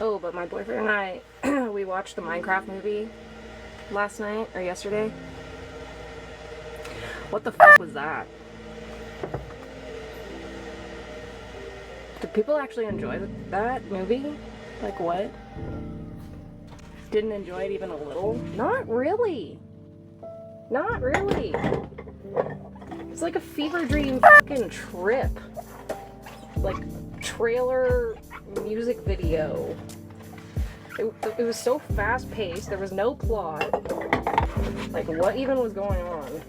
Oh, but my boyfriend and I, we watched the Minecraft movie last night, or yesterday. What the fuck was that? Did people actually enjoy that movie? Like what? Didn't enjoy it even a little? Not really. Not really. It's like a fever dream fucking trip. Like trailer music video. It was so fast paced, there was no plot. Like what even was going on?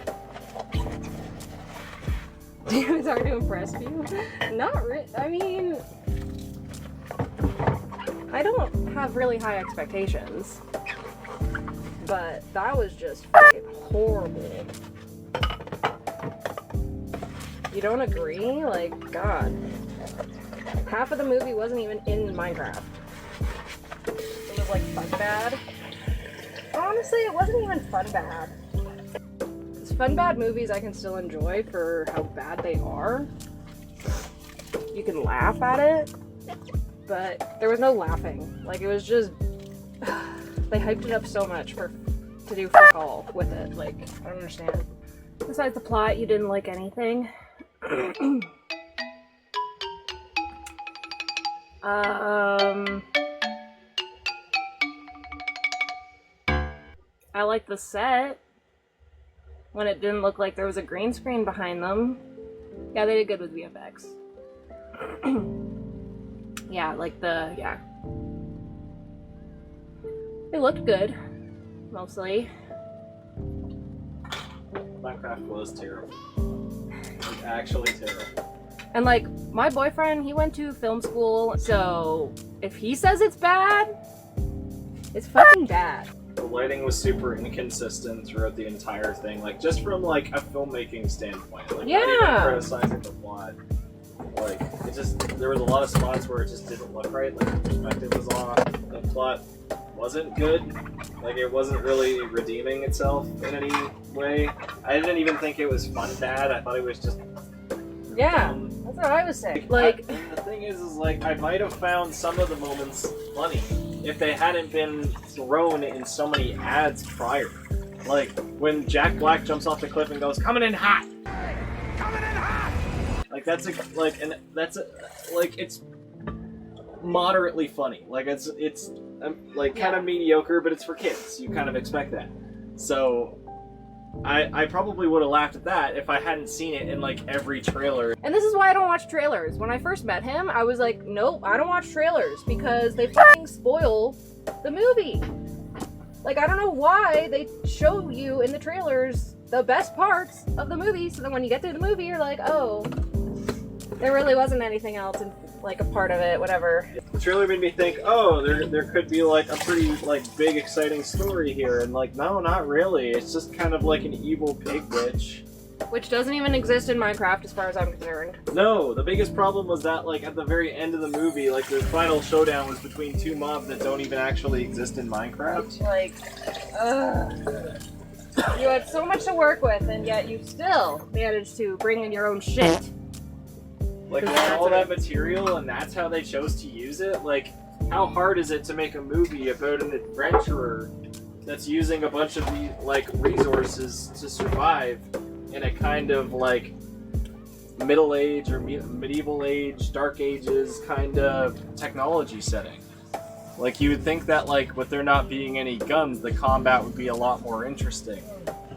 It's hard to impress you? Not really. I mean, I don't have really high expectations. But that was just fucking horrible. You don't agree? Like, God. Half of the movie wasn't even in Minecraft. It was like fun bad. Honestly, it wasn't even fun bad. Fun bad movies I can still enjoy for how bad they are. You can laugh at it, but there was no laughing. Like it was just they hyped it up so much to do fuck all with it. Like I don't understand. Besides the plot, you didn't like anything. I like the set. When it didn't look like there was a green screen behind them. Yeah, they did good with VFX. Yeah, like yeah. It looked good, mostly. Minecraft was terrible. Like, actually terrible. And like, my boyfriend, he went to film school, so if he says it's bad, it's fucking bad. The lighting was super inconsistent throughout the entire thing, like just from like a filmmaking standpoint. Like yeah. Not even criticizing the plot. Like it just there was a lot of spots where it just didn't look right. Like the perspective was off. The plot wasn't good. Like it wasn't really redeeming itself in any way. I didn't even think it was fun bad. I thought it was just that's what I was saying. Like and the thing is like I might have found some of the moments funny if they hadn't been thrown in so many ads prior. Like, when Jack Black jumps off the cliff and goes, "Coming in hot!" Coming in hot! Like, it's moderately funny. Like, it's kind of mediocre, but it's for kids. You kind of expect that. So, I probably would have laughed at that if I hadn't seen it in, like, every trailer. And this is why I don't watch trailers. When I first met him, I was like, nope, I don't watch trailers because they fucking spoil the movie. Like, I don't know why they show you in the trailers the best parts of the movie, so then when you get to the movie, you're like, oh, there really wasn't anything else in, like, a part of it, whatever. The trailer made me think, oh, there could be, like, a pretty, like, big, exciting story here, and, like, no, not really. It's just kind of like an evil pig witch. Which doesn't even exist in Minecraft, as far as I'm concerned. No, the biggest problem was that, like, at the very end of the movie, like, the final showdown was between two mobs that don't even actually exist in Minecraft. Like, you had so much to work with, and yet you still managed to bring in your own shit. Like, with all that material, and that's how they chose to use it? Like, how hard is it to make a movie about an adventurer that's using a bunch of, like, resources to survive in a kind of, like, Middle Age or Medieval Age, Dark Ages kind of technology setting? Like, you would think that, like, with there not being any guns, the combat would be a lot more interesting.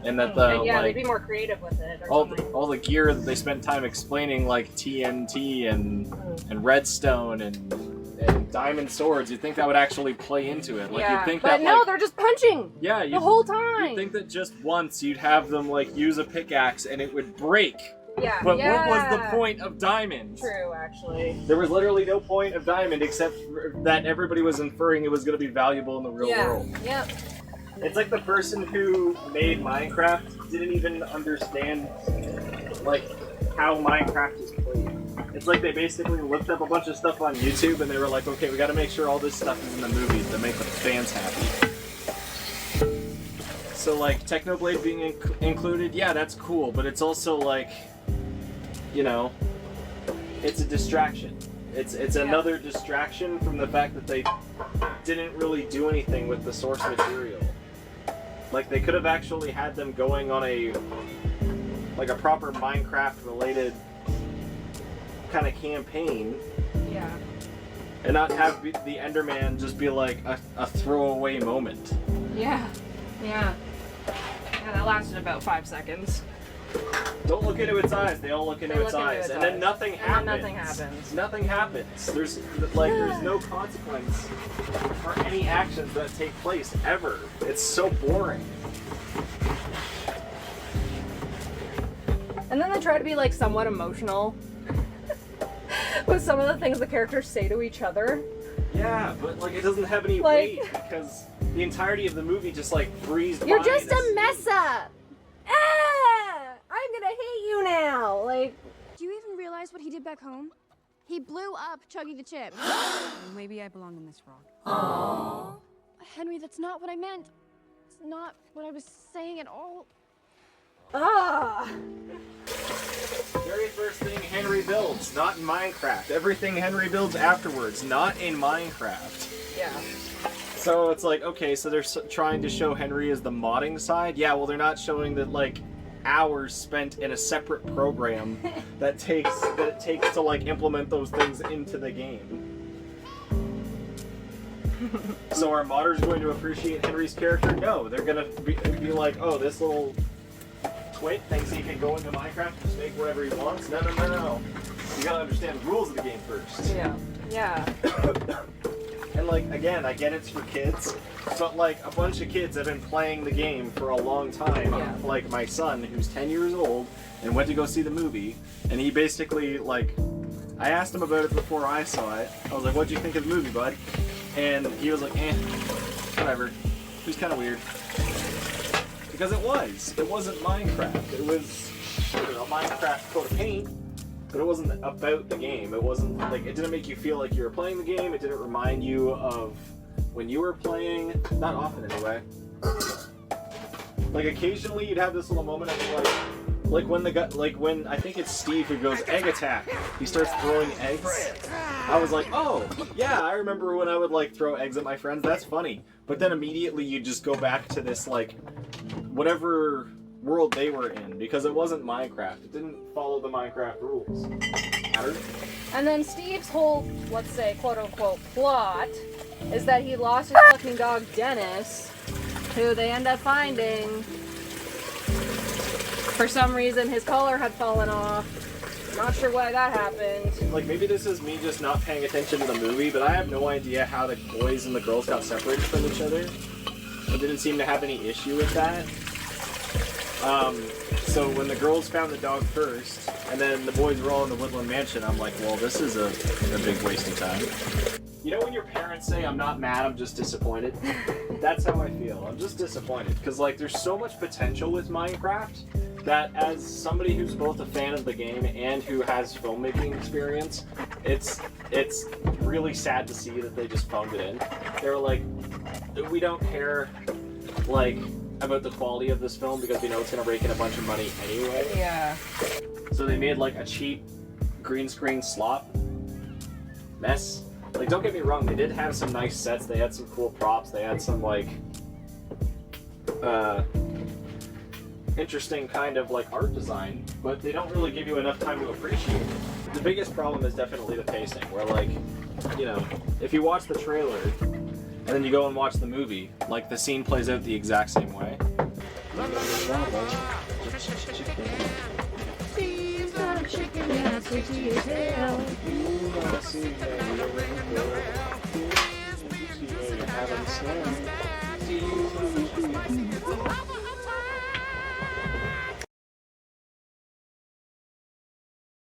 And that they'd be more creative with it. All the gear that they spent time explaining, like TNT and redstone and diamond swords, you'd think that would actually play into it. Like you'd think but no, they're just punching. Yeah, the whole time. You'd think that just once you'd have them like use a pickaxe and it would break. Yeah. But what was the point of diamonds? True, actually. There was literally no point of diamond except that everybody was inferring it was going to be valuable in the real world. Yep. It's like the person who made Minecraft didn't even understand, like, how Minecraft is played. It's like they basically looked up a bunch of stuff on YouTube and they were like, okay, we gotta make sure all this stuff is in the movie to make the fans happy. So, like, Technoblade being included, yeah, that's cool, but it's also like, you know, it's a distraction. It's another distraction from the fact that they didn't really do anything with the source material. Like, they could have actually had them going on a proper Minecraft related kind of campaign. Yeah. And not have the Enderman just be like a throwaway moment. Yeah. Yeah. Yeah, that lasted about 5 seconds. Don't look into its eyes. They all look into its eyes, and then nothing happens. Nothing happens. Nothing happens. There's no consequence for any actions that take place ever. It's so boring. And then they try to be like somewhat emotional with some of the things the characters say to each other. Yeah, but like it doesn't have any Like- weight because the entirety of the movie just like breezed You're by just this- a mess up. Ah! I'm gonna hate you now. Like, Do you even realize what he did back home? He blew up Chuggy the Chip. Maybe I belong in this rock. Henry, that's not what I meant. It's not what I was saying at all. Very first thing Henry builds, not in Minecraft. Everything Henry builds afterwards, not in Minecraft. yeah. So it's like, okay, so they're trying to show Henry as the modding side? Yeah, well, they're not showing that, like, hours spent in a separate program that it takes to, like, implement those things into the game. So are modders going to appreciate Henry's character? No, they're gonna be like, oh, this little twit thinks he can go into Minecraft and just make whatever he wants? No. You gotta understand the rules of the game first. Yeah. Yeah. And like, again, I get it's for kids, but like a bunch of kids have been playing the game for a long time. Yeah. Like my son, who's 10 years old, and went to go see the movie, and he basically, like, I asked him about it before I saw it. I was like, what'd you think of the movie, bud? And he was like, whatever. It was kind of weird. Because it wasn't Minecraft. It was, I don't know, Minecraft coat of paint. But it wasn't about the game. It wasn't, like, it didn't make you feel like you were playing the game. It didn't remind you of when you were playing. Not often, anyway. Like, occasionally you'd have this little moment of, like when I think it's Steve who goes, egg attack. He starts throwing eggs. I was like, oh, yeah, I remember when I would, like, throw eggs at my friends. That's funny. But then immediately you just go back to this, like, whatever world they were in, because it wasn't Minecraft. It didn't follow the Minecraft rules. And then Steve's whole, let's say, quote-unquote plot is that he lost his fucking dog Dennis, who they end up finding. For some reason, his collar had fallen off. Not sure why that happened. Like, maybe this is me just not paying attention to the movie, but I have no idea how the boys and the girls got separated from each other. I didn't seem to have any issue with that. So when the girls found the dog first, and then the boys were all in the Woodland Mansion, I'm like, well, this is a big waste of time. You know when your parents say, I'm not mad, I'm just disappointed? That's how I feel. I'm just disappointed. Because, like, there's so much potential with Minecraft that as somebody who's both a fan of the game and who has filmmaking experience, it's really sad to see that they just phoned it in. They were like, we don't care, like, about the quality of this film because we know it's going to rake in a bunch of money anyway. Yeah. So they made, like, a cheap green screen slop mess. Like, don't get me wrong, they did have some nice sets, they had some cool props, they had some, like, interesting kind of, like, art design, but they don't really give you enough time to appreciate it. The biggest problem is definitely the pacing, where, like, you know, if you watch the trailer, and then you go and watch the movie, like, the scene plays out the exact same way.